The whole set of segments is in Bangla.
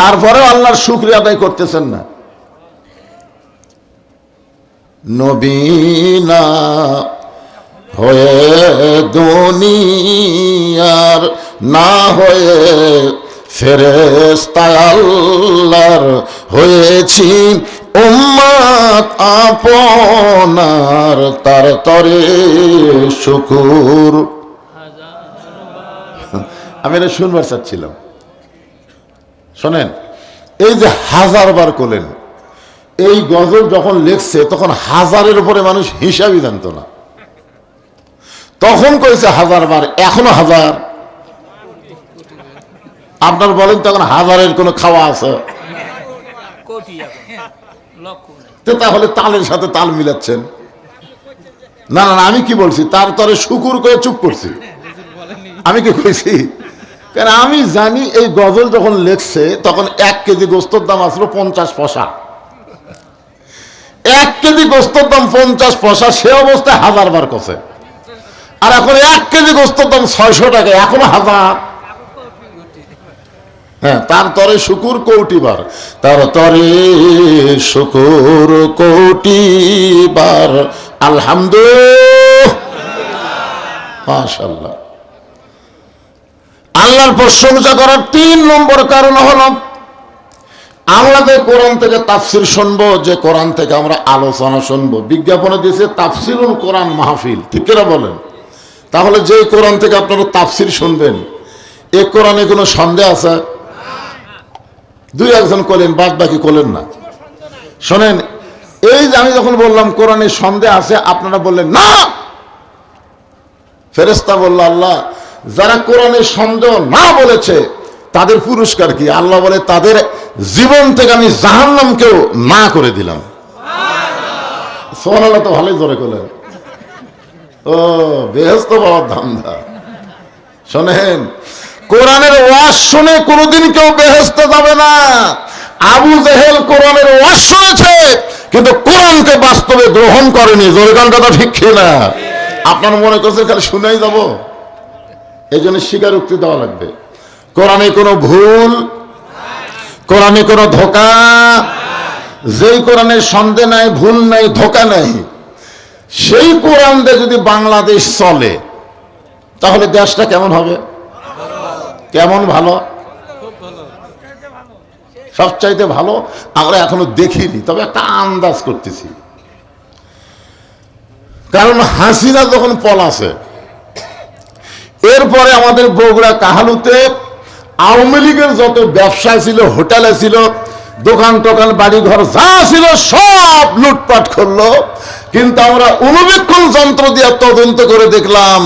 তারপরেও আল্লাহর শুকরিয়া আদায় করতেছেন না। নবী না হয়ে দুনিয়ার, না হয়ে ফেরেশতা আল্লাহর হয়েছি উম্মত আপনার, তার তরে শুকুর। আমি এটা শুনবার চাচ্ছিলাম, শোনেন। এই যে 1000 বার করলেন, এই গজল যখন লেখছে তখন 1000-এর উপরে মানুষ হিসাবই জানত না। তখন কইছে 1000 বার, এখনো 1000। আপনার বলেন তখন 1000-এর কোনো খাওয়া আছে? তাহলে তালের সাথে তাল মিলাচ্ছেন। না না, আমি কি বলছি, তার তরে শুকুর করে চুপ করছি। আমি কি কইছি? কারণ আমি জানি এই গজল যখন লেখছে তখন 1 কেজি গোস্তর দাম আসলো 50 পয়সা। 1 কেজি গোস্তর দাম 50 পয়সা, সে অবস্থায় 1000 বার করছে। আর এখন 1 কেজি গোস্তর দাম 600 টাকা, এখনো 1000। হ্যাঁ, তার তরে শুকুর কোটিবার, তার তরে শুকুর কোটিবার, আলহামদুলিল্লাহ, মাশাআল্লাহ। আল্লাহর প্রশংসা করার 3 নম্বর কারণ হলো আমরা যে কোরআন থেকে তাফসির শুনবো, যে কোরআন থেকে আমরা আলোচনা শুনবো। বিজ্ঞাপনে দিয়েছে তাফসিরুল কোরআন মাহফিল, ঠিক কিনা বলেন? তাহলে যে কোরআন থেকে আপনারা তাফসির শুনবেন, এই কোরআনে কোনো সন্দেহ আছে? 2-1 জন করলেন, বাদ বাকি করলেন না। শোনেন, এই যে আমি যখন বললাম কোরআনে সন্দেহ আছে, আপনারা বললেন না। ফেরেশতা বলল, আল্লাহ যারা কোরআনে সন্দেহ না বলেছে তাদের পুরস্কার কি? আল্লাহ বলে, তাদের জীবন থেকে আমি জাহান্নামকেও না করে দিলাম। সুবহানাল্লাহ, তো ভালোই জোরে করলেন। ও বেহেশত পাওয়ার ধান্দা। শোনেন, কোরআনের ওয়াজ শুনে কোনোদিন কেউ বেহেশতে যাবে না। আবু জেহেল কোরআনের ওয়াজ শুনেছে কিন্তু কোরআনকে বাস্তবে গ্রহণ করেনি। জোরে গান কথা ঠিক কিনা? আপনার মনে করছেন খালি শুনেই যাব? এই জন্য স্বীকারোক্তি দেওয়া লাগবে। কোরআনে কোনো ভুল, কোরআনে কোনো ধোঁকা, যেই কোরআনের সন্দেহ নাই, ভুল নাই, ধোঁকা নাই, সেই কোরআন দিয়ে যদি বাংলাদেশ চলে তাহলে দেশটা কেমন হবে? কেমন ভালো? সবচাইতে ভালো। আমরা এখনো দেখিনি, তবে একটা আন্দাজ করতেছি। কারণ হাসিনা যখন পলাছে, এরপরে আমাদের বগুড়া কাহালুতে আওয়ামী লীগের যত ব্যবসা ছিল, হোটেলে ছিল, দোকান টোকান, বাড়ি ঘর যা ছিল সব লুটপাট করলো। কিন্তু আমরা অনুবীক্ষণ যন্ত্র দিয়ে তদন্ত করে দেখলাম,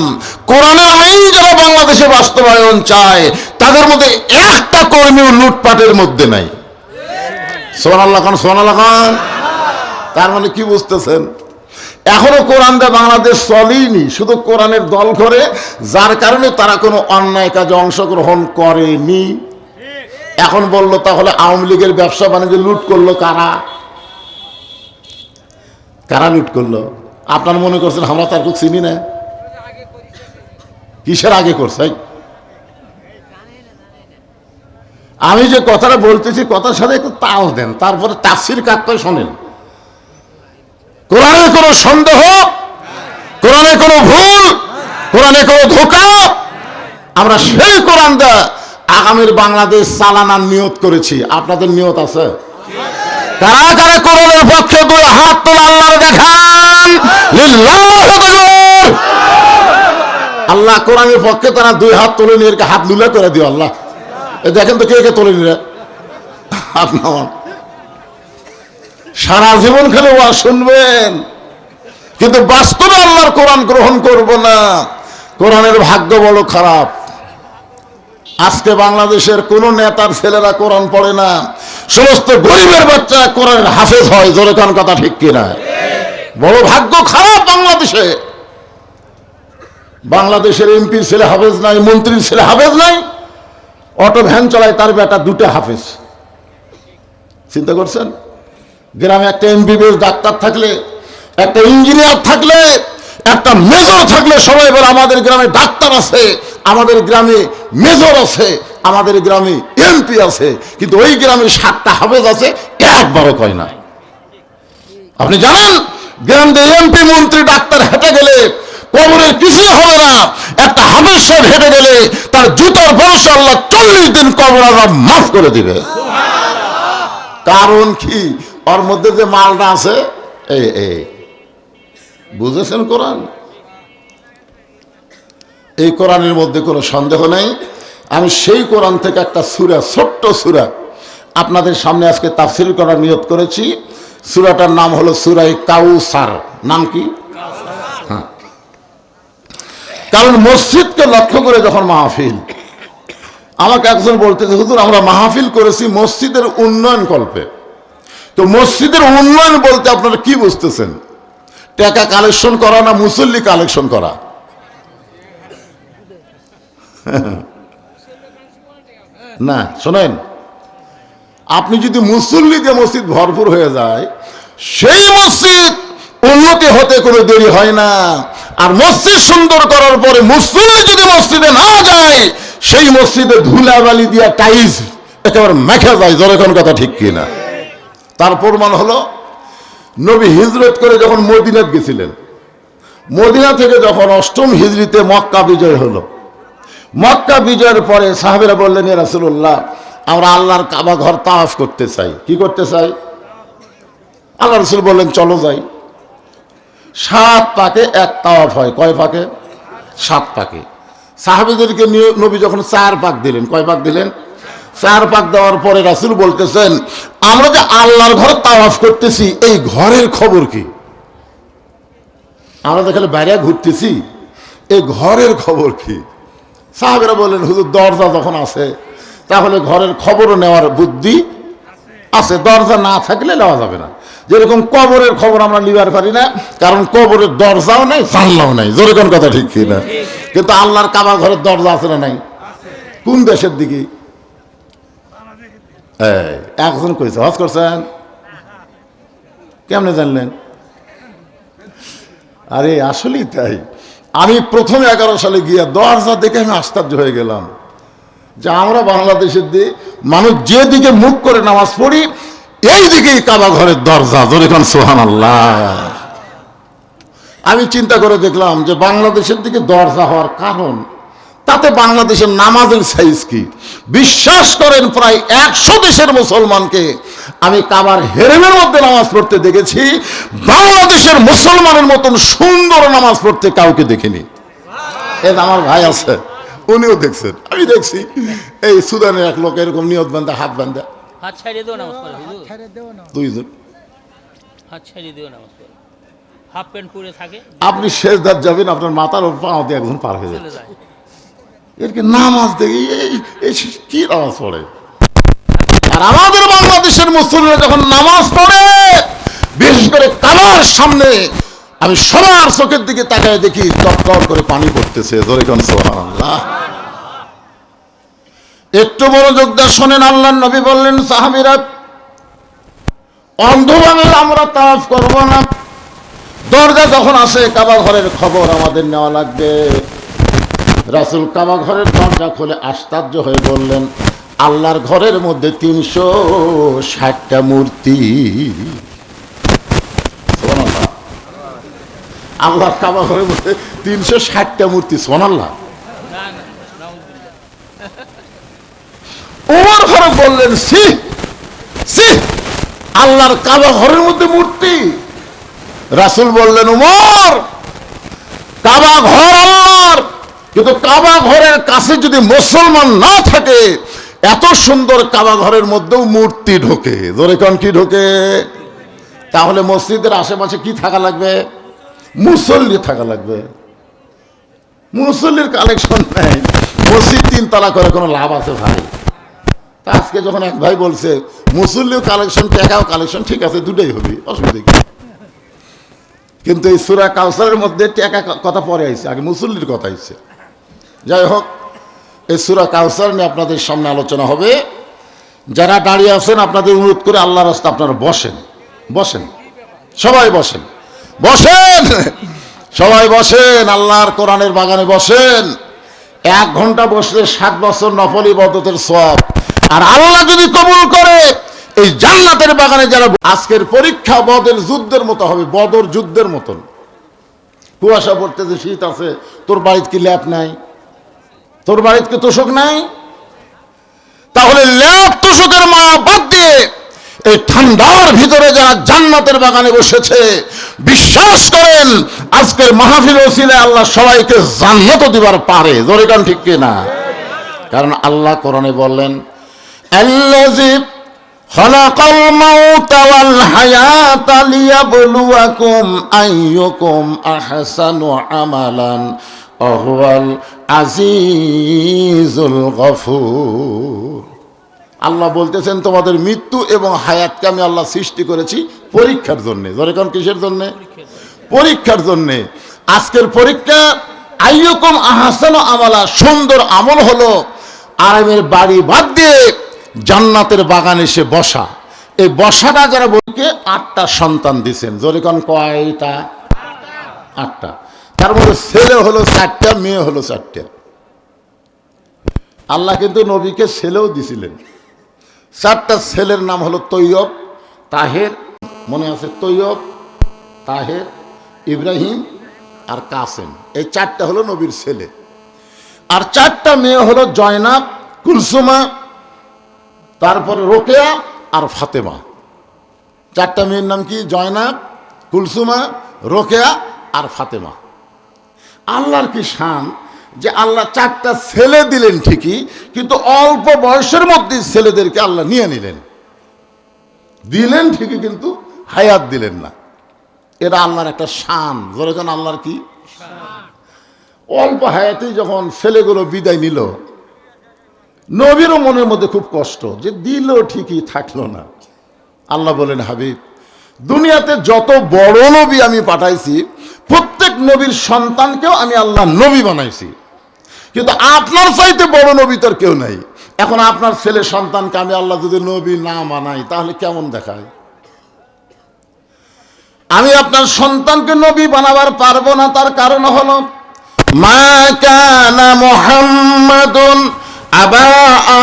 কোরআনের আইন যারা বাংলাদেশে বাস্তবায়ন চায় তাদের মধ্যে একটা কর্মীও লুটপাটের মধ্যে নাই। সুবহানাল্লাহ খান, সুবহানাল্লাহ খান। তার মানে কি বুঝতেছেন? এখনো কোরআন দিয়ে বাংলাদেশ চলেইনি, শুধু কোরআনের দল করে, যার কারণে তারা কোনো অন্যায় কাজে অংশগ্রহণ করেনি। এখন বললো তাহলে আওয়ামী লীগের ব্যবসা বাণিজ্য লুট করলো কারা? কারা লুট করলো? আপনার মনে করছেন আমরা তার খুব চিনি না? কিসের আগে করছে? আমি যে কথাটা বলতেছি কথার সাথে একটু তাল দেন, তারপরে তাফসীর কাটতে শোনেন। কোরআনে কোনো সন্দেহ, কোরআনে কোনো ভুল, কোরআনে কোনো ধোঁকা, আমরা সেই কোরআন দা আগামীর বাংলাদেশ চালানোর নিয়ত করেছি। আপনাদের নিয়ত আছে? কারা কারা কোরআনের পক্ষে 2 হাত তোলা আল্লাহর দেখান। লিল্লাহু আকবার। আল্লাহ কোরআনের পক্ষে তারা 2 হাত তোলে নিয়ে হাত লুলা করে দিও। আল্লাহ দেখেন তো কে কে তোলে নিয়ে আপনার সারা জীবন খেলে ওয়াজ শুনবেন কিন্তু বাস্তবে আল্লাহর কোরআন গ্রহণ করব না। কোরআনের ভাগ্য বড় খারাপ। আজকে বাংলাদেশের কোন নেতার ছেলেরা কোরআন পড়ে না, সমস্ত গরিবের বাচ্চা কোরআনের হাফেজ হয়। জোরে কান কথা ঠিক কিনা? বড় ভাগ্য খারাপ বাংলাদেশে। বাংলাদেশের এমপির ছেলে হাফেজ নাই, মন্ত্রীর ছেলে হাফেজ নাই, অটো ভ্যান চালায় তার বেটা 2টা হাফেজ। চিন্তা করছেন? গ্রামে একটা এমবিবিএস ডাক্তার থাকলে, একটা ইঞ্জিনিয়ার থাকলে, একটা মেজর থাকলে সবাই বলে আমাদের গ্রামে ডাক্তার আছে, আমাদের গ্রামে মেজর আছে, আমাদের গ্রামে এমপি আছে, কিন্তু ওই গ্রামে 7টা হাফেজ আছে, একবারও কয় না। আপনি জানেন গ্রাম দিয়ে এমপি মন্ত্রী ডাক্তার হেঁটে গেলে কবরের কিছুই হবে না, একটা হাফেজ সাহেব হেঁটে গেলে তার জুতার ভরসা আল্লাহ 40 দিন কবর আযাব মাফ করে দিবে। কারণ কি? ওর মধ্যে যে মালটা আছে, এই বুঝেছেন কোরআন? এই কোরআনের মধ্যে কোনো সন্দেহ নেই। আমি সেই কোরআন থেকে একটা সূরা, ছোট্ট সূরা আপনাদের সামনে আজকে তাফসীর করার নিয়ত করেছি। সূরাটার নাম হলো সূরা কাউসার। নাম কি? হ্যাঁ, কারণ মসজিদকে লক্ষ্য করে যখন মাহফিল, আমাকে একজন বলতেছে, হুজুর আমরা মাহফিল করেছি মসজিদের উন্নয়ন কল্পে, তো মসজিদের উন্নয়ন বলতে আপনারা কি বুঝতেছেন? টাকা কালেকশন করা না মুসল্লি কালেকশন করা? না, শোনেন, আপনি যদি মুসল্লি দিয়ে মসজিদ ভরপুর হয়ে যায়, সেই মসজিদ উন্নতি হতে কোনো দেরি হয় না। আর মসজিদ সুন্দর করার পরে মুসল্লি যদি মসজিদে না যায়, সেই মসজিদে ধুলাবালি দিয়া টাইলস একেবারে মেখে যায়। যখন কথা ঠিক কিনা? তার প্রমাণ হলো নবী হিজরত করে যখন মদিনাত গেছিলেন, মদিনা থেকে যখন 8ম হিজরিতে মক্কা বিজয় হলো, মক্কা বিজয়ের পরে সাহাবীরা বললেন, ইয়া রাসূলুল্লাহ আমরা আল্লাহর কাবা ঘর তাওয়াফ করতে চাই। কি করতে চাই? আল্লাহ রাসূল বললেন চলো যাই। 7 পাকে এক তাওয়াফ হয়। কয় পাকে? 7 পাকে। সাহাবীদেরকে নিয়ে নবী যখন 4 পাক দিলেন, কয় পাক দিলেন? 4 পাক দেওয়ার পরে রাসূল বলতেছেন, আমরা যে আল্লাহর ঘর তাওয়াফ করতেছি, এই ঘরের খবর কি? আমরা তো খালি বাইরে ঘুরতেছি, এই ঘরের খবর কি? সাহাবীরা বললেন, হুজুর দরজা যখন আছে তাহলে ঘরের খবরও নেওয়ার বুদ্ধি আছে, দরজা না থাকলে নেওয়া যাবে না। যেরকম কবরের খবর আমরা নিবার পারি না, কারণ কবরের দরজাও নাই, জানলাও নাই। যেরকম কথা ঠিক কি না? কিন্তু আল্লাহর কাবা ঘরের দরজা আছে না নাই? কোন দেশের দিকে? একজন কইছে হজ করছেন, কেমনে জানলেন? আরে আসলেই তাই। আমি প্রথমে 11 সালে গিয়া দরজা দেখে আমি আশ্চর্য হয়ে গেলাম যে আমরা বাংলাদেশের দিয়ে মানুষ যেদিকে মুখ করে নামাজ পড়ি, এই দিকেই কাবা ঘরের দরজা। যেরকম সুবহানাল্লাহ। আমি চিন্তা করে দেখলাম যে বাংলাদেশের দিকে দরজা হওয়ার কারণ, তাতে বাংলাদেশের নামাজের সাইজ কি? বিশ্বাস করেন প্রায় 100 দেশের মুসলমানকে আমি কাবার হেরেমের মধ্যে নামাজ পড়তে দেখেছি, বাংলাদেশের মুসলমানের মতন সুন্দর নামাজ পড়তে কাউকে দেখিনি। এর আমার ভাই আছে, উনিও দেখছেন, আমি দেখছি। এই সুদানের এক লোক এরকম নিয়ত বান্ধা, হাত বান্ধা, হাত ছাড়িয়ে দিও নামাজ পড়ে, দুইজন হাত ছাড়িয়ে দিও নামাজ পড়ে, হাফ প্যান্ট পরে থাকে। আপনি শেষদার যাবেন, আপনার মাথার ওপর পা দিয়ে একজন পার হয়ে চলে যায়। যায়। এরকে নামাজ দেখি এই কি নামাজ পড়ে? আর আমাদের বাংলাদেশের মুসলিমরা যখন নামাজ পড়ে, বিশেষ করে কাবার সামনে, আমি সবার চোখের দিকে তাকায় দেখি টপটপ করে পানি পড়তেছে। ধরে কোন সুবহানাল্লাহ। একটু মনোযোগ দিয়ে শোনেন, আল্লাহর নবী বললেন, সাহাবীরা অন্ধভাবে আমরা তাওয়াফ করব না। দরজা যখন আসে কাবা ঘরের খবর আমাদের নেওয়া লাগবে। রাসূল কাবা ঘরের দরজা খুলে আশ্চর্য হয়ে বললেন, আল্লাহর ঘরের মধ্যে 360টা মূর্তি। আল্লাহর কাবা ঘরের মধ্যে 360টা মূর্তি। সুবহানাল্লাহ। ওমর ফারুক বললেন, সি সি, আল্লাহর কাবা ঘরের মধ্যে মূর্তি? রাসূল বললেন, ওমর, কাবা ঘর আল্লাহর, কিন্তু কাবা ঘরের কাছে যদি মুসলমান না থাকে, এত সুন্দর কাবা ঘরের মধ্যেও মূর্তি ঢোকে। ধরে কোন কি ঢোকে? তাহলে মসজিদের আশেপাশে কি থাকা লাগবে? মুসল্লি থাকা লাগবে। মুসল্লির কালেকশন নেই, মসজিদ 3 তলা করে কোনো লাভ আছে ভাই? তা আজকে যখন এক ভাই বলছে মুসল্লিও কালেকশন, টাকাও কালেকশন, ঠিক আছে, দুটোই হবে, অসুবিধা কি? কিন্তু এই সূরা কাউসারের মধ্যে টাকা কথা পরে আইছে, আগে মুসল্লির কথা আইছে। যাই হোক, এই সূরা কাউসার নিয়ে আপনাদের সামনে আলোচনা হবে। যারা দাঁড়িয়ে আছেন আপনাদের অনুরোধ করে আল্লাহর রাস্তায় আপনারা বসেন, বসেন, সবাই বসেন, বসেন, সবাই বসেন, আল্লাহর কোরআনের বাগানে বসেন। 1 ঘন্টা বসলে 7 বছর নফল ইবাদতের সওয়াব, আর আল্লাহ যদি কবুল করে এই জান্নাতের বাগানে যারা, আজকের পরীক্ষা বদর যুদ্ধের মতো হবে, বদর যুদ্ধের মতন। কুয়াশা পড়তেছে, শীত আছে, তোর বাড়িতে কি ল্যাপ নাই? তোর বাড়িতে কি তোষক নাই? তাহলে ল্যাপ তোষকের মা বাদ দিয়ে এই ঠান্ডার ভিতরে যারা জান্নাতের বাগানে বসেছে, বিশ্বাস করেন আজকের মাহফিল ওসিলায় আল্লাহ সবাইকে জান্নাত দিবার পারে। জোরে কান ঠিক কিনা? কারণ আল্লাহ কোরআনে বললেন, আল্লাযী খালাকাল মাউতা ওয়াল হায়াতা লিয়াবলুয়াকুম আইয়ুকুম আহসানু আমালান ওয়া হুয়াল আজিজুল গফুর। আল্লাহ বলতেছেন তোমাদের মৃত্যু এবং হায়াতকে আমি আল্লাহ সৃষ্টি করেছি পরীক্ষার জন্য। ধরে কোন কিসের জন্য? পরীক্ষার জন্য। আজকের পরীক্ষা আইয়ুকুম আহসানু আমালা, সুন্দর আমল হলো আরামের বাড়ি বাদ দিয়ে জান্নাতের বাগানে এসে বসা। এই বসাটা যারা বলকে 8টা সন্তান দিয়েছেন। জোরে কোন কয়টা? 8টা। তার মধ্যে ছেলে হলো 4টা, মেয়ে হলো 4টা। আল্লাহ কিন্তু নবীকে ছেলেও দিছিলেন। 4টা ছেলের নাম হলো তৈয়ব, তাহের, মনে আছে? তৈয়ব, তাহের, ইব্রাহিম আর কাসেম। এই 4টা হলো নবীর ছেলে। আর 4টা মেয়ে হলো জয়নাব, কুলসুমা, তারপরে রোকেয়া আর ফাতেমা। 4টা মেয়ের নাম কি? জয়নাব, কুলসুমা, রোকেয়া আর ফাতেমা। আল্লাহর কি শান যে আল্লাহ 4টা ছেলে দিলেন ঠিকই, কিন্তু অল্প বয়সের মধ্যে ছেলেদেরকে আল্লাহ নিয়ে নিলেন। দিলেন ঠিকই কিন্তু হায়াত দিলেন না। এটা আল্লাহর একটা শান। বলেছেন আল্লাহর কি? অল্প হায়াতেই যখন ছেলেগুলো বিদায় নিল, নবীরও মনের মধ্যে খুব কষ্ট, যে দিল ঠিকই থাকলো না। আল্লাহ বলেন, হাবিব, দুনিয়াতে যত বড় নবী আমি পাঠাইছি, প্রত্যেক নবীর সন্তানকেও আমি আল্লাহ নবী বানাইছি, কিন্তু আপনার চাইতে বড় নবী তোর কেউ নাই। এখন আপনার ছেলে সন্তানকে আমি আল্লাহ যদি নবী না বানাই, তাহলে কেমন দেখায়? আমি আপনার সন্তানকে নবী বানাবার পারবো না। তার কারণ হলো, মা কানা মুহাম্মাদুন আবা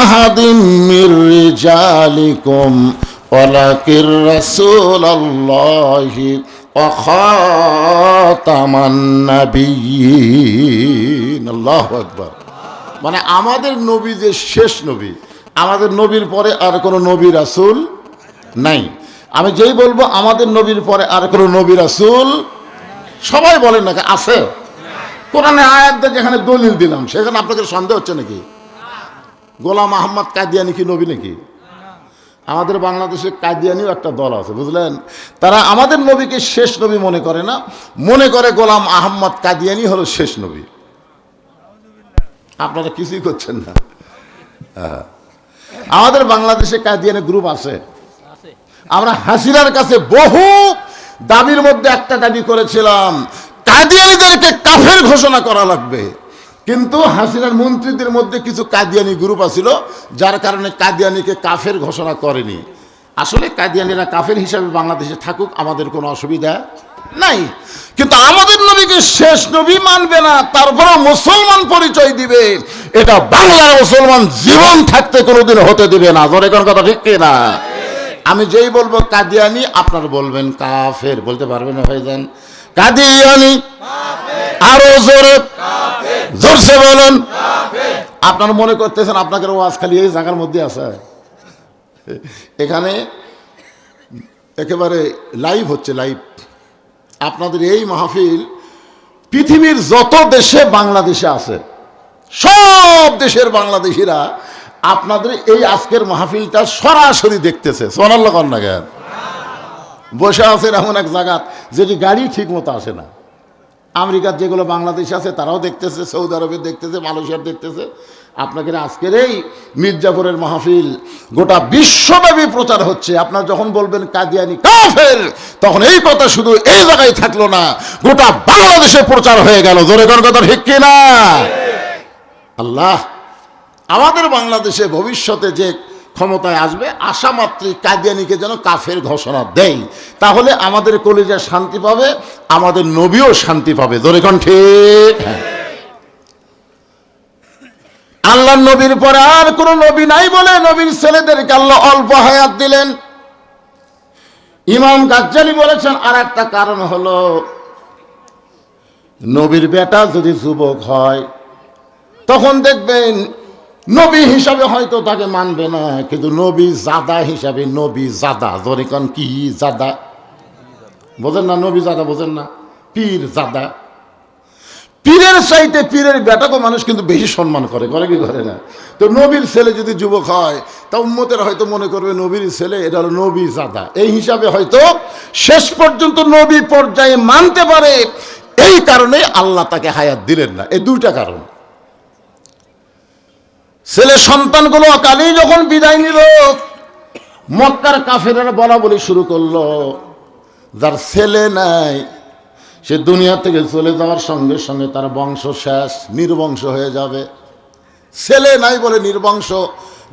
আহাদিন মির রিজালিকুম ওয়ালাকির রাসূলুল্লাহি ওয়া খাতামান নাবিয়্যিন। আল্লাহু আকবার। মানে আমাদের নবী যে শেষ নবী, আমাদের নবীর পরে আর কোনো নবী রাসূল নাই। আমি যেই বলবো আমাদের নবীর পরে আর কোনো নবী রাসূল, সবাই বলেন নাকি আছে? কোরআনে আয়াত যেখানে দলিল দিলাম, সেখানে আপনাদের সন্দেহ হচ্ছে নাকি? গোলাম আহমদ কাদিয়ানি কি নবী নাকি? আমাদের বাংলাদেশে কাদিয়ানিও একটা দল আছে, বুঝলেন? তারা আমাদের নবীকে শেষ নবী মনে করে না, মনে করে গোলাম আহমদ কাদিয়ানি হলো শেষ নবী। আপনারা কিছুই করছেন না। আমাদের বাংলাদেশে কাদিয়ানি গ্রুপ আছে। আমরা হাসিনার কাছে বহু দাবির মধ্যে একটা দাবি করেছিলাম, কাদিয়ানিদেরকে কাফের ঘোষণা করা লাগবে। কিন্তু হাসিনার মন্ত্রীদের মধ্যে কিছু কাদিয়ানি গ্রুপ আছিল, যার কারণে কাদিয়ানিকে কাফের ঘোষণা করেনি। আসলে কাদিয়ানিরা কাফের হিসাবে বাংলাদেশে থাকুক, আমাদের কোনো অসুবিধা নাই। কিন্তু আমাদের নবীকে শেষ নবী মানবে না, তারপরে মুসলমান পরিচয় দিবে, এটা বাংলার মুসলমান জীবন থাকতে কোনোদিন হতে দিবে না। জোরে কোন কথা ঠিক কিনা? আমি যেই বলবো কাদিয়ানি, আপনারা বলবেন কাফের। বলতে পারবেন না ভাইজান? কাদিয়ানি আরো জোরে, জোরসে বলুন। আপনারা মনে করতেছেন আপনাদের ওয়াজ খালি এই জায়গার মধ্যে আছে? এখানে একেবারে লাইভ হচ্ছে, লাইভ। আপনাদের এই মাহফিল পৃথিবীর যত দেশে বাংলাদেশে আছে, সব দেশের বাংলাদেশিরা আপনাদের এই আজকের মাহফিলটা সরাসরি দেখতেছে। সুবহানাল্লাহ কোন না কেন? বসে আছেন এমন এক জায়গা যেটি গাড়ি ঠিক মতো আসে না। আমেরিকার যেগুলো বাংলাদেশ আছে তারাও দেখতেছে, সৌদি আরবের দেখতেছে, মালয়েশিয়ার দেখতেছে। আপনাকে আজকের এই মির্জাপুরের মাহফিল গোটা বিশ্বব্যাপী প্রচার হচ্ছে। আপনারা যখন বলবেন কাদিয়ানি কাফের, তখন এই কথা শুধু এই জায়গায় থাকলো না, গোটা বাংলাদেশে প্রচার হয়ে গেল। জোরে কোন কথা ঠিক কিনা? আল্লাহ আমাদের বাংলাদেশে ভবিষ্যতে যে ক্ষমতায় আসবে, আশা মাত্রই কাদিয়ানিকে যেন কাফের ঘোষণা দেয়, তাহলে আমাদের কলিজা শান্তি পাবে, আমাদের নবীও শান্তি পাবে। জোরে কোন ঠিক? আল্লাহ নবীর পরে আর কোন নবী নাই বলে নবীর ছেলেদেরকে আল্লাহ অল্প হায়াত দিলেন। ইমাম গাজ্জালি বলেছেন আর একটা কারণ হলো, নবীর বেটা যদি যুবক হয় তখন দেখবেন নবী হিসাবে হয়তো তাকে মানবে না, কিন্তু নবী জাদা হিসাবে, নবী জাদা ধরে কোন কি জাদা বোঝেন না, নবী জাদা বোঝেন না, পীর জাদা, পীরের চাইতে পীরের বেটাকে মানুষ কিন্তু বেশি সম্মান করে, করে কি করে না? তো নবীর ছেলে যদি যুবক হয় তা উম্মতের হয়তো মনে করবে নবীর ছেলে, এটা হলো নবী জাদা, এই হিসাবে হয়তো শেষ পর্যন্ত নবী পর্যায়ে মানতে পারে। এই কারণে আল্লাহ তাকে হায়াত দিলেন না, এই দুইটা কারণ। ছেলে সন্তানগুলো অকালেই যখন বিদায় নিল, মক্কার কাফেররা বলা বলি শুরু করলো, যার ছেলে নাই সে দুনিয়া থেকে চলে যাওয়ার সঙ্গে সঙ্গে তার বংশ শেষ, নির্বংশ হয়ে যাবে। ছেলে নাই বলে নির্বংশ।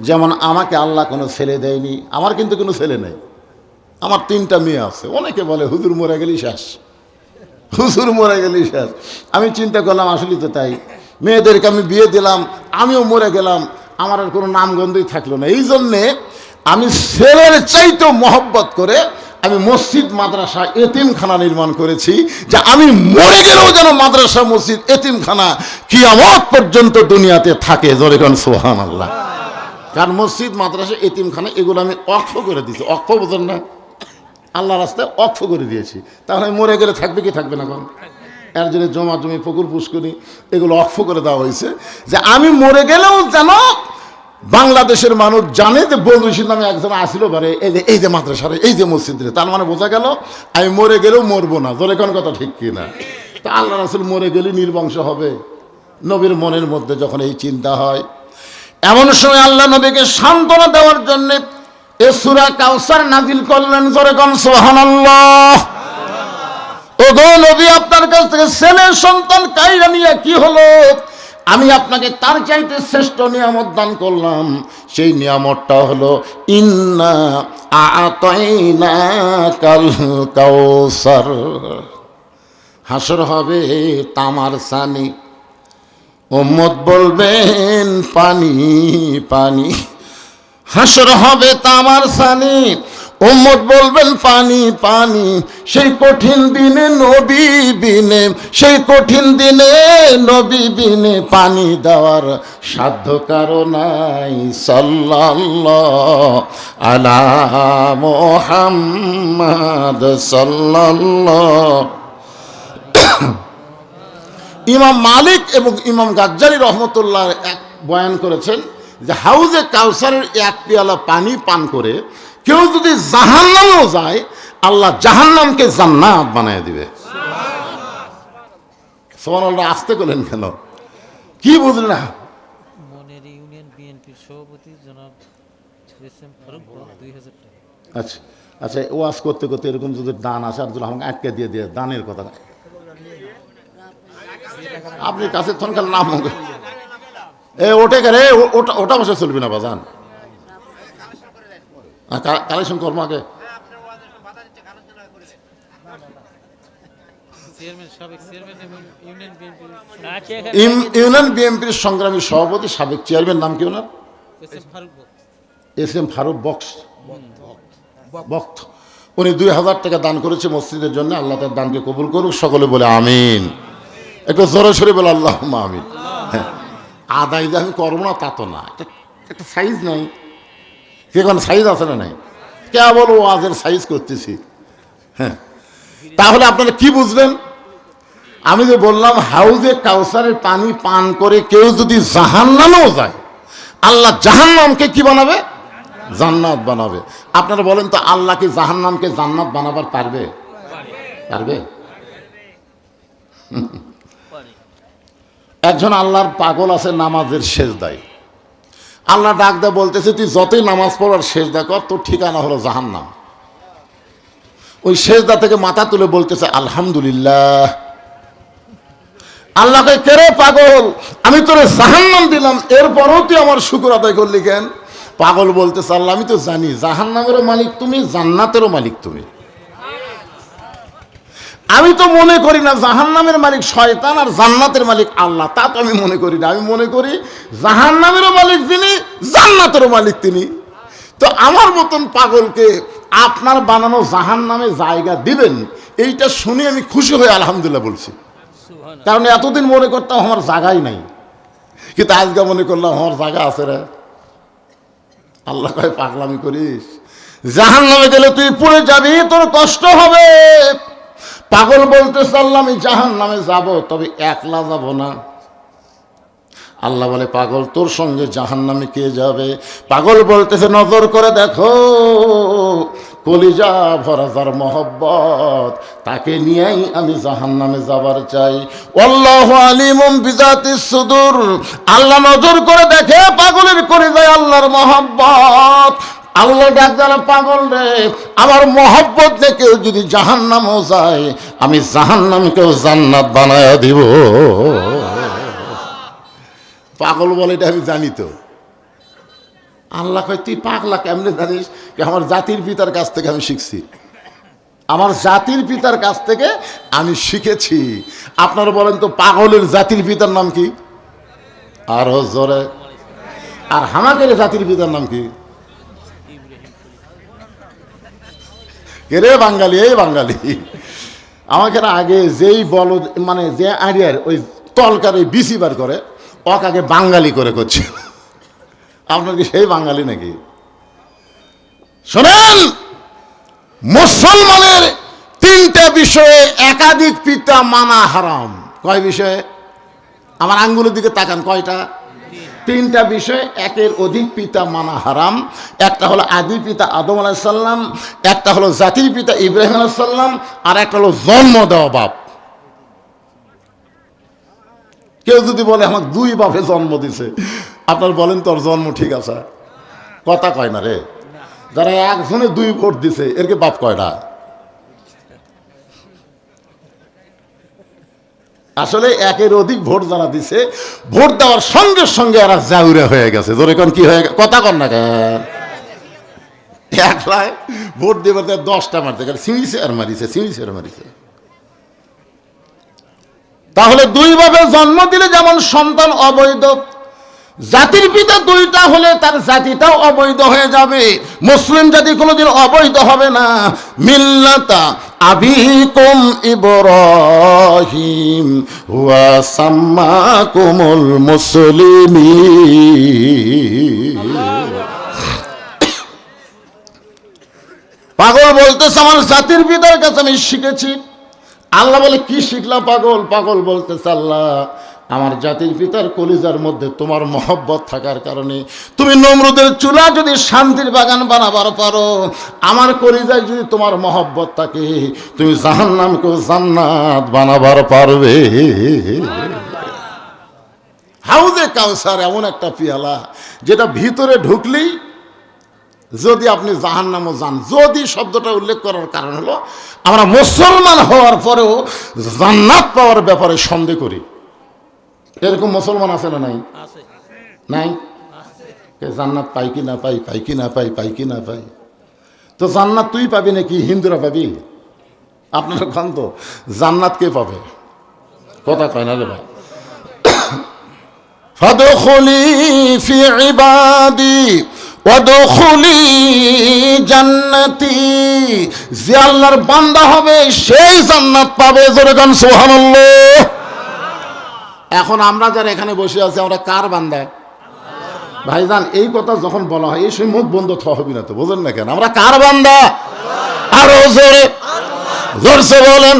যেমন আমাকে আল্লাহ কোনো ছেলে দেয়নি, আমার কিন্তু কোনো ছেলে নেই, আমার 3টা মেয়ে আছে। অনেকে বলে হুজুর মরে গেলি শেষ, হুজুর মরে গেলি শেষ। আমি চিন্তা করলাম আসলেই তো তাই, মেয়েদেরকে আমি বিয়ে দিলাম, আমিও মরে গেলাম, আমার আর কোনো নামগন্ধই থাকলো না। এই জন্যে আমি ছেলের চাইতেও মহব্বত করে আমি মসজিদ মাদ্রাসা এতিমখানা নির্মাণ করেছি, যে আমি মরে গেলেও যেন মাদ্রাসা মসজিদ এতিমখানা কিয়ামত পর্যন্ত দুনিয়াতে থাকে। জোরে কোন সুবহানাল্লাহ। কারণ মসজিদ মাদ্রাসা এতিমখানা এগুলো আমি অক্ষ করে দিয়েছি, অক্ষ বোঝেন না, আল্লাহ রাস্তায় অক্ষ করে দিয়েছি। তাহলে মরে গেলে থাকবে কি থাকবে না? কোন এর জন্য জমা জমি পুকুর পুষ্করি এগুলো অক্ষ করে দেওয়া হয়েছে, যে আমি মরে গেলেও যেন বাংলাদেশের মানুষ জানে যে বদরুশিদ নামে একজন আসিল পারে এই যে মাদ্রাসারে, এই যে মসজিদে। তার মানে বোঝা গেল আমি মরে গেলেও মরবো না। জোরে কোন কথা ঠিক কি না? তা আল্লাহ রাসূল মরে গেলে নির্বংশ হবে। নবীর মনের মধ্যে যখন এই চিন্তা হয়, এমন সময় আল্লাহ নবীকে সান্ত্বনা দেওয়ার জন্য এ সূরা কাউসার নাজিল করলেন। জোরে কোন সুবহানাল্লাহ। ও গো নবী, আপনার কাছ থেকে ছেলে সন্তান কাইরা নিয়ে কি হলো? আমি আপনাকে তার চাইতে শ্রেষ্ঠ নিয়ামত দান করলাম। সেই নিয়ামতটা হলো ইন্না আ'তাইনাকাল কাউসার। হাসর হবে তামার সানি, উম্মত বলবেন পানি পানি। হাসর হবে তামার সানি, উম্মত বলবেন পানি পানি। সেই কঠিন দিনে নবী বিনে, সেই কঠিন দিনে নবী বিনে পানি দেওয়ার সাধ্য কারো নাই। সাল্লাল্লাহু আলা মুহাম্মাদ সাল্লাল্লাহু। ইমাম মালিক এবং ইমাম গাজ্জালি রহমতুল্লাহ এক বয়ান করেছেন যে হাউজে কাউসারের 1 পেয়ালা পানি পান করে কেউ যদি জাহান্নামেও যায়, আল্লাহ জাহান্নামকে জান্নাত বানায় দিবে। সুবহানাল্লাহ। আসতে করলেন কেন? কি বুঝলেন না? মনের ইউনিয়ন বিএনপির সভাপতি জনাব এস.এম. ফারুক 2000 টাকা। আচ্ছা আচ্ছা, ওয়াজ করতে করতে এরকম যদি দান আসে আর যদি আমাকে আটকে দিয়ে দিয়ে দানের কথা, আপনি কাছে তখনকার নাম ওটে রে, ওটা ওটা বসে চলবি না বাজান, কালেকশন করবো আগে। ইউনিয়ন বিএনপির সংগ্রামী সভাপতি সাবেক চেয়ারম্যান, নাম কি ওনার? এস.এম. ফারুক বক্ত। উনি 2000 টাকা দান করেছে মসজিদের জন্য। আল্লাহ তার দানকে কবুল করুক, সকলে বলে আমিন। একটু জোরে সরে বলে আল্লাহুম্মা আমিন। হ্যাঁ, আদায় যে আমি করবো না তা তো না, একটা সাইজ নাই। কে কোন সাইজ আছে না নাই? কেবল ওয়াজের সাইজ করতেছি। হ্যাঁ, তাহলে আপনারা কি বুঝলেন? আমি যে বললাম হাউজে কাউসারের পানি পান করে কেউ যদি জাহান্নামেও যায়, আল্লাহ জাহান্নামকে কি বানাবে? জান্নাত বানাবে। আপনারা বলেন তো, আল্লাহ কি জাহান্নামকে জান্নাত বানাবার পারবে? পারবে? একজন আল্লাহর পাগল আছে নামাজের সেজদায়। আল্লাহ ডাক দেয় বলতেছে, তুই যতই নামাজ পড়ার সেজদা কর, তোর ঠিকানা হলো জাহান্নাম। ওই সেজদা থেকে মাথা তুলে বলতেছে আলহামদুলিল্লাহ। আল্লাহকে কেরে পাগল, আমি তোরে জাহান্নাম দিলাম, এরপরও তুই আমার শুকর আদায় করলি কেন? পাগল বলতেছে, আল্লাহ আমি তো জানি জাহান্নামেরও মালিক তুমি, জান্নাতেরও মালিক তুমি। আমি তো মনে করি না জাহান্নামের মালিক শয়তান আর জান্নাতের মালিক আল্লাহ, তা তো আমি মনে করি না। আমি মনে করি জাহান্নামেরও মালিক তিনি, জান্নাতেরও মালিক তিনি। তো আমার মতন পাগলকে আপনার বানানো জাহান্নামে জায়গা দিবেন, এইটা শুনে আমি খুশি হয়ে আলহামদুলিল্লাহ বলছি। সুবহানাল্লাহ। কারণ এতদিন মনে করতাম আমার জায়গাই নাই, কিন্তু আজকে মনে করলাম আমার জায়গা আছে রে। আল্লাহ কয় পাগলামি করিস, জাহান্নামে গেলে তুই পুড়ে যাবি, তোর কষ্ট হবে। পাগল বলতেছে আল্লাহ আমি জাহান্নামে যাব, তবে একলা যাব না। আল্লাহ বলে পাগল তোর সঙ্গে জাহান্নামে কে যাবে? পাগল বলতেছে নজর করে দেখো, কলিজা ভরা যার মহব্বত, তাকে নিয়েই আমি জাহান্নামে যাবার চাই। আল্লাহু আলিমুম বিজাতিস সুদূর, আল্লাহ নজর করে দেখে পাগলের কলিজায় আল্লাহর মহব্বত। আল্লাহ ডাক দেন পাগল রে, আমার মহব্বত দেখে যদি জাহান্নামও যায়, আমি জাহান্নামকেও জান্নাত বানায়া দিব। পাগল বলে এটা আমি জানি তো। আল্লাহ কয় তুই পাগলা কেমনে জানিস? আমার জাতির পিতার কাছ থেকে আমি শিখছি, আমার জাতির পিতার কাছ থেকে আমি শিখেছি। আপনারা বলেন তো পাগলের জাতির পিতার নাম কি? আরো জোরে। আর হামাকের জাতির পিতার নাম কি? কে রে? বাঙালি। এই বাঙালি আমাকে না আগে যেই বলদ, মানে যে আড়িয়ার ওই তলকার ওই বিসি বার করে, ওকে আগে বাঙালি করে করছে। আপনার কি সেই বাঙালি নাকি? শোনেন, মুসলমানের তিনটা বিষয়ে একাধিক পিতা মানা হারাম। কয় বিষয়ে? আমার আঙ্গুলের দিকে তাকান, কয়টা? তিনটা বিষয় একের অধিক পিতা মানা হারাম। একটা হলো আদি পিতা আদম আলাইহিস সালাম, একটা হলো জাতির পিতা ইব্রাহিম আলাইহিস সালাম, আর একটা হলো জন্ম দেওয়া বাপ। কেউ যদি বলে আমাকে দুই বাপে জন্ম দিছে, আপনার বলেন তোর জন্ম ঠিক আছে? কথা কয় না রে। যারা একজনে দুই ভোট দিছে, এরকে বাপ কয়টা? আসলে একের অধিক ভোট যারা দিছে, ভোট দেওয়ার সঙ্গে সঙ্গে এরা জাউরে হয়ে গেছে। ধরে কোন কি হয়ে গেছে? কথা কন না কেন? একলাই ভোট দেবার 10টা মারতে গেলে সিঁড়িছে আর মারিছে, সিঁড়িছে আর মারিছে। তাহলে দুই ভাবে জন্ম দিলে যেমন সন্তান অবৈধ, জাতির পিতা দুইটা হলে তার জাতিটাও অবৈধ হয়ে যাবে। মুসলিম জাতি কোনোদিন অবৈধ হবে না। মিল্লাতা আবিকুম ইব্রাহিম ওয়া সাম্মাকুমুল মুসলিমিন। পাগল বলতেছে আমার জাতির পিতার কাছে আমি শিখেছি। আল্লাহ বলে কি শিখলা পাগল? পাগল বলতেছে আল্লাহ আমার জাতির পিতার কলিজার মধ্যে তোমার মহব্বত থাকার কারণে তুমি নমরুদের চুলা যদি শান্তির বাগান বানাবার পারো, আমার কলিজায় যদি তোমার মহব্বত থাকে, তুমি জাহান্নামকেও জান্নাত বানাবার পারবে। হাউজে কাউসার এমন একটা পিয়ালা যেটা ভিতরে ঢুকলেই যদি আপনি জাহান্নামও যান। যদি শব্দটা উল্লেখ করার কারণ হলো আমরা মুসলমান হওয়ার পরেও জান্নাত পাওয়ার ব্যাপারে সন্দেহ করি। এরকম মুসলমান আছে না নাই? নাই? জান্নাত পাই কি না পাই, পাই কি না পাই, পাই কি না পাই। তো জান্নাত তুই পাবি নাকি হিন্দুরা পাবি? আপনারা খান তো জান্নাত কে পাবে? কথা কয় না রে ভাই। ফাদখুলি ফি ইবাদি ওয়াদখুলি জান্নাতি। যে আল্লাহর বান্দা হবে সেই জান্নাত পাবে। জোরে গান সুবহানাল্লাহ। এখন আমরা যারা এখানে বসে আছি, আমরা কার বান্দা? ভাইজান এই কথা যখন বলা হয় এই সময় মুখ বন্ধ হবি না তো, বোঝেন না কেন? আমরা কার বান্দা? আরো জোরে জোরসে বলেন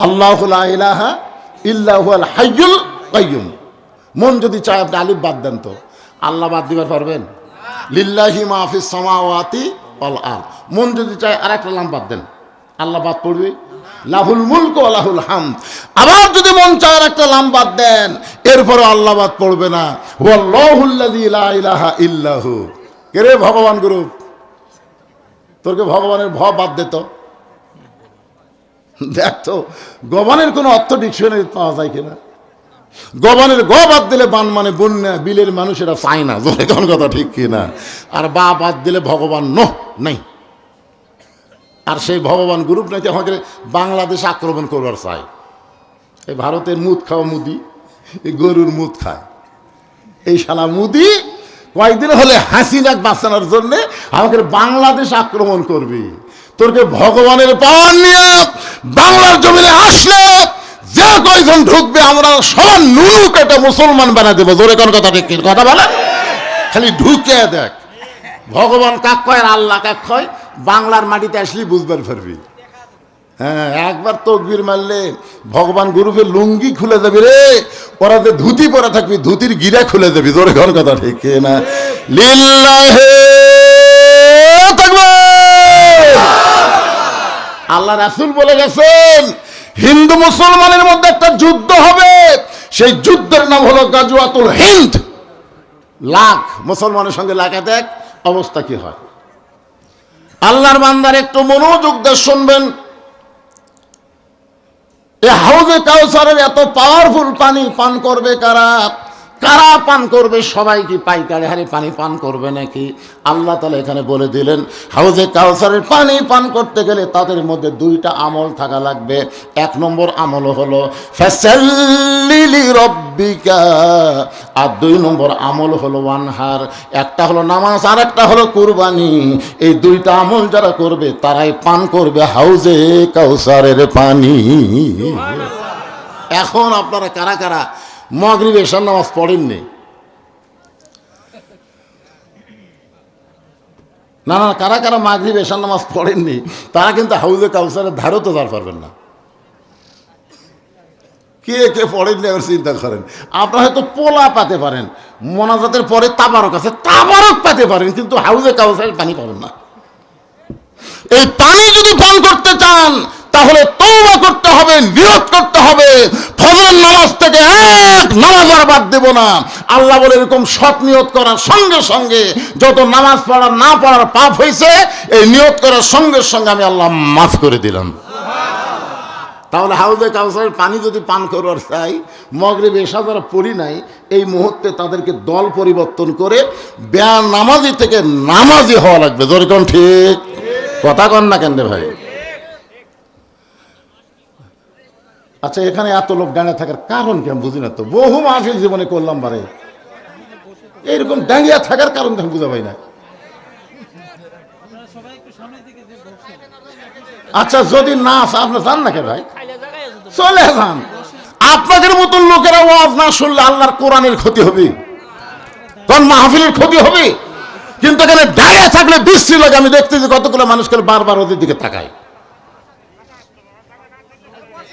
আল্লাহু লা ইলাহা ইল্লা হুয়াল হাইয়ুল কাইয়ুম। মন যদি চায় আপনি আলিফ বাদ দেন তো আল্লাহ বাদ দিবার পারবেন? লিল্লাহি মা ফিস সামাওয়াতি ওয়াল আরদ। মন যদি চায় আরেকটা লাম বাদ দেন, আল্লাহ বাদ পড়বে? লাহুল মুলক ওয়া লাহুল হামদ। আবার যদি মন চায় একটা লাম বাদ দেন, এরপরে আল্লাহ বাদ পড়বে না। হুয়াল্লাহুল্লাযী লা ইলাহা ইল্লাহু। কে রে ভগবান গুরু? তোরকে ভগবানের ভ বাদ দে তো। দেখ তো গবানের কোনো অর্থ ডিকশনারি পাওয়া যায় কিনা? গবানের গ বাদ দিলে বান মানে বন্যা, বিলের মানুষেরা চায় না। জোরে কোন কথা ঠিক কিনা? আর বা বাদ দিলে ভগবান নো নাই। আর সেই ভগবান গ্রুপ নাকি আমাকে বাংলাদেশ আক্রমণ করবার চায়। এই ভারতের মুদ খাওয়া মুদি, এই গরুর মুদ খায়। এই শালা মুদি কয়েকদিন হলে হাসিনাক বাঁচানোর জন্য আমাকে বাংলাদেশ আক্রমণ করবে। তোরকে ভগবানের পাওয়ার নিয়ে বাংলার জমিনে আসলে যে কয়জন ঢুকবে আমরা সবার নুনু কেটে মুসলমান বানা দেবো। জোরে কোন কথা, ঠিক কথা বলে, খালি ঢুকে দেখ ভগবান কাক কয় আর আল্লাহ কাক কয়। বাংলার মাটিতে আসলে বুঝবার পারবি। হ্যাঁ, একবার তকবীর মারলে ভগবান গুরুকে লুঙ্গি খুলে যাবি রে। ওরা যে ধুতি পরে থাকবি, ধুতির গিরা খুলে যাবি। জোরে কোন কথা, ঠিক না? লিল্লাহে তাকবীর। আল্লাহ রাসূল বলে গেছেন হিন্দু মুসলমানের মধ্যে একটা যুদ্ধ হবে, সেই যুদ্ধের নাম হলো গাজওয়াতুল হিন্দ। লাখ মুসলমানের সঙ্গে লাগা, দেখ অবস্থা কি হয়। আল্লাহর বান্দার একটু মনোযোগ দিয়ে শুনবেন। এই হাউজে কাউসারের এত পাওয়ারফুল পানি পান করবে কারা? কারা পান করবে? সবাই কি পাইকারি হারে পানি পান করবে নাকি? আল্লাহ তাআলা এখানে বলে দিলেন হাউজে কাউসারের পানি পান করতে গেলে তাদের মধ্যে দুইটা আমল থাকা লাগবে। এক নম্বর আমল হলো ফাসাল্লি লিরাব্বিকা, আর দুই নম্বর আমল হলো ওয়ানহার। একটা হলো নামাজ আর একটা হলো কুরবানি। এই দুইটা আমল যারা করবে তারাই পান করবে হাউজে কাউসারের পানি। এখন আপনারা কারা কারা মাগরিব এশার নামাজ পড়েননি? না না, কারা কারা মাগরিব এশার নামাজ পড়েননি তারা কিন্তু হাউজে কাউসারের ধারও তো দাঁড় পারবেন না। কে কে পড়েননি এবার চিন্তা করেন। আপনারা হয়তো পোলা পাতে পারেন, মোনাজাতের পরে তাবারক আছে, তাবারক পাতে পারেন, কিন্তু হাউজে কাউসারের পানি পাবেন না। এই পানি যদি পান করতে চান তাহলে তওবা করতে হবে, নিয়ত করতে হবে ফজর নামাজ থেকে এক নামাজ আর বাদ দেব না। আল্লাহ বলে এরকম সৎ নিয়ত করার সঙ্গে সঙ্গে যত নামাজ পড়ার না পড়ার পাপ হয়েছে এই নিয়ত করার সঙ্গে সঙ্গে আমি আল্লাহ মাফ করে দিলাম। তাহলে হাউজে কাউসারের পানি যদি পান করবার চাই, মাগরিব এশা যারা পড়ি নাই এই মুহূর্তে তাদেরকে দল পরিবর্তন করে নামাজি থেকে নামাজি হওয়া লাগবে। যেরকম ঠিক কথা কন না কেন ভাই? আচ্ছা, এখানে এত লোক দাঁড়িয়ে থাকার কারণ কি আমি বুঝি না তো। বহু মাহফিল জীবনে করলাম বারে, এইরকম দাঁড়িয়ে থাকার কারণ আমি বুঝা পাই না। আচ্ছা, যদি না আপনি যান না কে ভাই, চলে যান। আপনাদের মতন লোকেরা ওয়াজ না শুনলে আল্লাহর কোরআনের ক্ষতি হবে, তখন মাহফিলের ক্ষতি হবে। কিন্তু এখানে দাঁড়িয়ে থাকলে বৃষ্টি লাগে। আমি দেখতেছি কতগুলো মানুষকে বারবার ওদের দিকে তাকায়।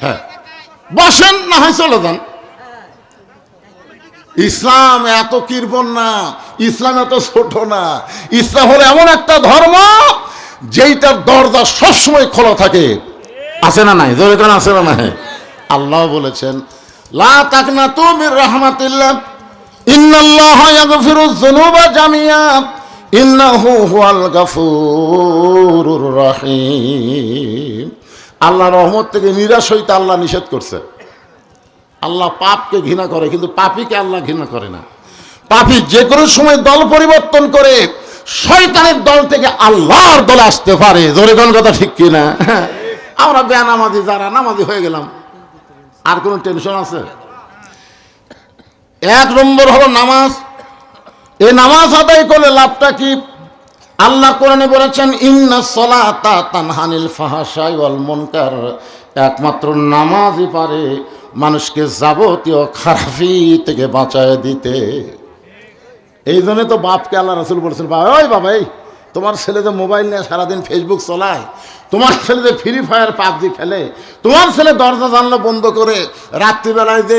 হ্যাঁ, বসেন না হয় চলে যান। ইসলাম এত কিরবন না, ইসলাম এত ছোট না। ইসলাম হলো এমন একটা ধর্ম যেইটার দরজা সবসময় খোলা থাকে। আছে না নাই? জোরে কেন আছে না নাই? আল্লাহ বলেছেন লা তাকনাতু মির রাহমাতিল্লাহ ইন্নাল্লাহা ইয়াগফিরুয যুনুবা জামিআ ইন্নাহু হুয়াল গাফুরুর রহিম। আল্লাহ রহমত থেকে নিরাশ হইতে আল্লাহ নিষেধ করছে। আল্লাহ পাপকে ঘৃণা করে, কিন্তু পাপীকে আল্লাহ ঘৃণা করে না। পাপী যে কোনো সময় দল পরিবর্তন করে শয়তানের দল থেকে আল্লাহর দলে আসতে পারে। জোরে কোন কথা, ঠিক কিনা? আমরা বেনামাজি যারা নামাজি হয়ে গেলাম, আর কোনো টেনশন আছে? এক নম্বর হলো নামাজ। এই নামাজ আদায় করলে লাভটা কি? আল্লাহ কোরআনে বলেছেন ইন্নাস সালাতা তানহা আনিল ফাহশাই ওয়াল মুনকার। একমাত্র নামাজই পারে মানুষকে যাবতীয় খারাপি থেকে বাঁচায় দিতে। এই জন্য তো বাপকে আল্লাহ রাসূল বলেছেন, ওই বাবা, এই তোমার ছেলে যে মোবাইল নিয়ে সারাদিন ফেসবুক চালায়, তোমার ছেলে যে ফ্রি ফায়ার পাবজি খেলে, তোমার ছেলে দরজা জানলা বন্ধ করে রাত্রিবেলায় যে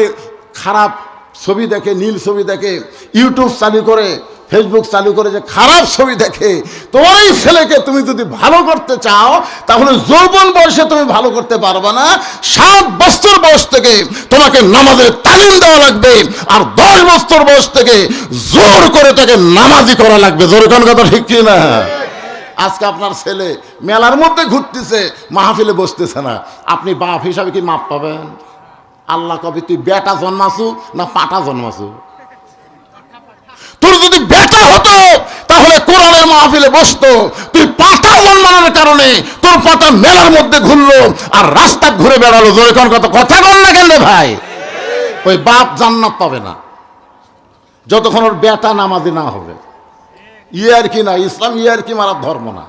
খারাপ ছবি দেখে, নীল ছবি দেখে, ইউটিউব চালু করে, ফেসবুক চালু করে যে খারাপ ছবি দেখে, তোমার এই ছেলেকে তুমি যদি ভালো করতে চাও তাহলে যৌবন বয়সে তুমি ভালো করতে পারবে না। 7 বছর বয়স থেকে তোমাকে নামাজের তালিম দেওয়া লাগবে, আর 10 বছর বয়স থেকে জোর করে তাকে নামাজি করা লাগবে। জোরে কোন কথা, ঠিক কি না? আজকে আপনার ছেলে মেলার মধ্যে ঘুরতেছে, মাহফিলে বসতেছে না, আপনি বাপ হিসাবে কি মাপ পাবেন? আল্লাহ কবে তুই বেটা জন্মাসু না পাটা জন্মাসু? তোর যদি বেটা হতো তাহলে কোরআনের মাহফিলে বসতো। তুই পাটা জন্মানোর কুরআনের কারণে তোর পাতা মেলার মধ্যে ঘুরলো আর রাস্তা ঘুরে বেড়ালো। জোরে কোন কথা বল না কেন রে ভাই? ওই বাপ জান্নাত পাবে না যতক্ষণ ওর বেটা নামাজি না হবে। ইয়ার কি না, ইসলাম ইয়ার কি মারার ধর্ম না।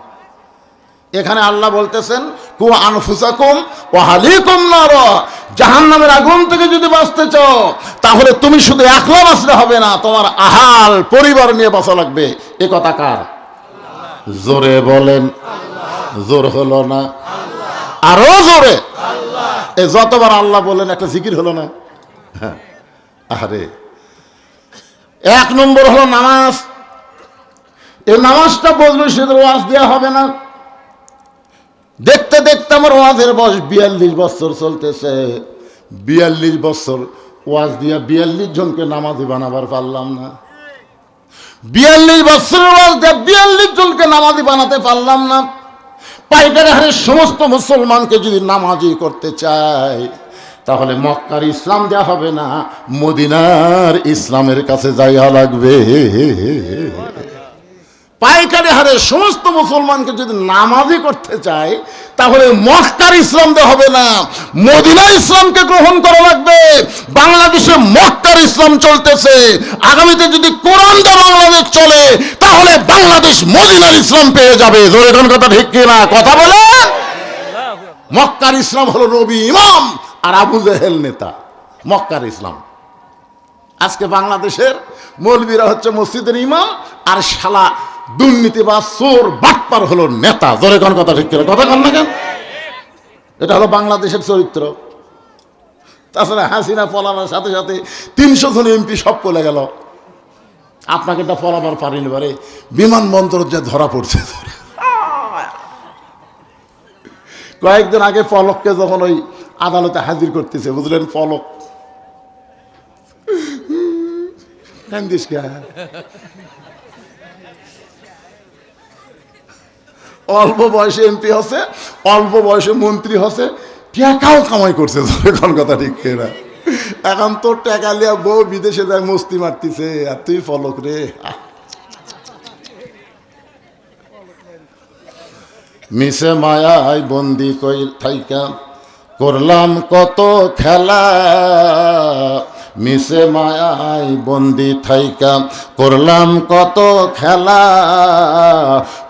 এখানে আল্লাহ বলতেছেন কু আনফুসাকুম ওয়া আহলিকুম নার, জাহান্নামের আগুন থেকে যদি বাঁচতে চাও তাহলে তুমি শুধু একলা বাঁচলে হবে না, তোমার আহাল পরিবার নিয়ে বাঁচা লাগবে। এ কথা কার? জোরে বলেন। জোর হলো না? আরো জোরে। এ যতবার আল্লাহ বলেন একটা জিকির হলো না? আরে এক নম্বর হলো নামাজ। এই নামাজটা বললো সেদের ওয়াজ দেওয়া হবে না। দেখতে দেখতে আমার ওয়াজের বয়স 42 বছর চলতেছে। 42 বছর ওয়াজ দিয়া 42 জনকে নামাজি বানাবার পারলাম না। 42 বছরের ওয়াজ দিয়া 42 জনকে নামাজি বানাতে পারলাম না। পাইকারি হারে সমস্ত মুসলমানকে যদি নামাজি করতে চাই তাহলে মক্কার ইসলাম দেওয়া হবে না, মদিনার ইসলামের কাছে যাইয়া লাগবে। পাইকারি হারে সমস্ত মুসলমানকে যদি নামাজি করতে চাই তাহলে মক্কার ইসলাম দেওয়া হবে না, মদিনার ইসলামকে গ্রহণ করা লাগবে। বাংলাদেশে মক্কার ইসলাম চলতেছে, আগামীতে যদি কোরআনটা বাংলাদেশ চলে তাহলে বাংলাদেশ মদিনার ইসলাম পেয়ে যাবে। জোরে কোন কথা ঠিক কিনা? কথা বলে। মক্কার ইসলাম হলো নবী, ইমাম আর আবু জেহেল নেতা। মক্কার ইসলাম। আজকে বাংলাদেশের মৌলবীরা হচ্ছে মসজিদের ইমাম আর শালা দুর্নীতিবাজ চোর বাটপার হলো নেতা। জোরে কোন কথা ঠিক কিনা? কথা কন না কেন? এটা হলো বাংলাদেশের চরিত্র। তাছাড়া হাসিনা পলানোর সাথে সাথে 300 জন এমপি সব চলে গেল। আপনাকে এটা পলাবার পারিনি পারে, বিমানবন্দর যে ধরা পড়ছে। কয়েকদিন আগে পলককে যখন ওই আদালতে হাজির করতেছে, বুঝলেন, পলক কান্দিস কে? অল্প বয়সে এমপি হচ্ছে, অল্প বয়সে মন্ত্রী হচ্ছে, টাকাও কামাই করছে। কোন কথা ঠিক না? এখন তোর টাকা লিয়া বউ বিদেশে যায় মস্তি মারতিছে আর তুই পলক রে। মিশে মায়ায় বন্দি কই থাইকা করলাম কত খেলা, মিশে মায়ায় বন্দি থাইকা করলাম কত খেলা,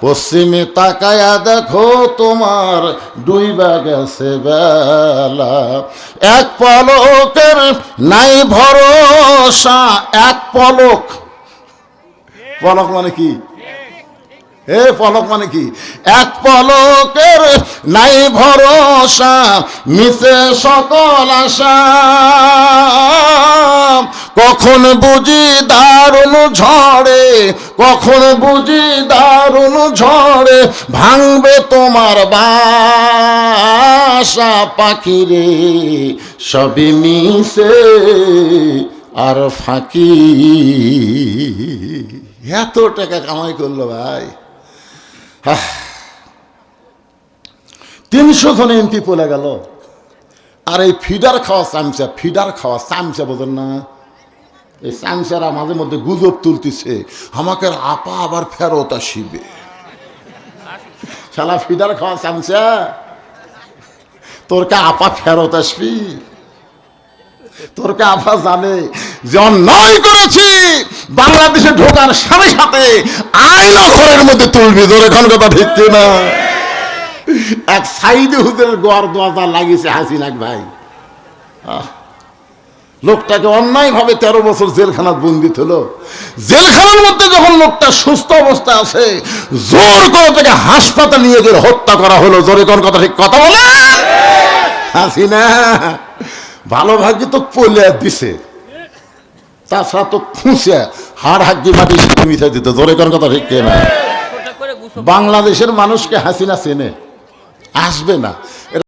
পশ্চিমে তাকায়া দেখো তোমার ডুইবা গেছে বেলা, এক পলকের নাই ভরসা। এক পলক, পলক মানে কি? হে পলক মানে কি? এক পলকের নাই ভরসা, মিশে সকল আশা, কখন বুঝি দারুণ ঝড়ে, কখন বুঝি দারুণ ঝড়ে ভাঙবে তোমার বাসা, পাখিরে সবই মিশে আর ফাঁকি। এত টাকা কামাই করলো ভাই। 300 জন এমপি পলে গেল। আর এই ফিডার খাওয়া চামচা, ফিডার খাওয়া চামচা বোঝেন না? এই চামচারা মাঝে মধ্যে গুজব তুলতেছে আমাকে আপা আবার ফেরত আসিবে। শালা ফিডার খাওয়া চামচা, তোরকে আপা ফেরত আসবি? তোরকে আপা জানে যে অন্যায় করেছি, বাংলাদেশে ঢোকার সাথে সাথে আইনা ঘরের মধ্যে তুলবি। তোর এখন কথা ঠিক না? এক সাইদে হুজুরের গোয়ার দোয়াজা লাগিয়েছে হাসিনা ভাই। লোকটাকে অন্যায় ভাবে 13 বছর জেলখানাত বন্দি হলো। জেলখানার মধ্যে যখন লোকটা সুস্থ অবস্থায় আছে, জোর করে তাকে হাসপাতাল নিয়ে গিয়ে হত্যা করা হলো। জোরে কোন কথা ঠিক? কথা বলে। হাসিনা ভালো ভাগ্য তো পলে দিছে, তাছাড়া তো খুঁজে হাড় হাগ্গি মাটি মিশে দিত। জোরে কোন কথা ঠিক না? বাংলাদেশের মানুষকে হাসিনা চেনে? আসবে না।